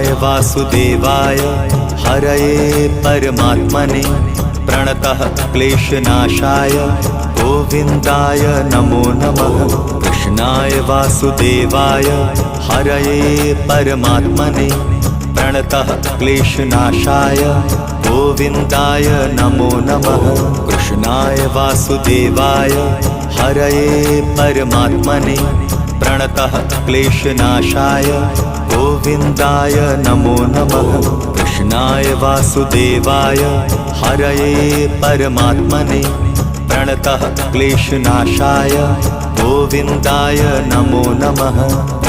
कृष्णाय वासुदेवाय हरये परमात्मने प्रणतः क्लेशनाशाय गोविन्दाय नमो नमः। कृष्णाय वासुदेवाय हरये परमात्मने प्रणतः क्लेशनाशाय गोविन्दाय नमो नमः। कृष्णाय वासुदेवाय हरये परमात्मने प्रणतः क्लेशनाशाय गोविन्दाय नमो नमः। कृष्णाय वासुदेवाय हरये परमात्मने प्रणतः क्लेशनाशाय गोविन्दाय नमो नमः।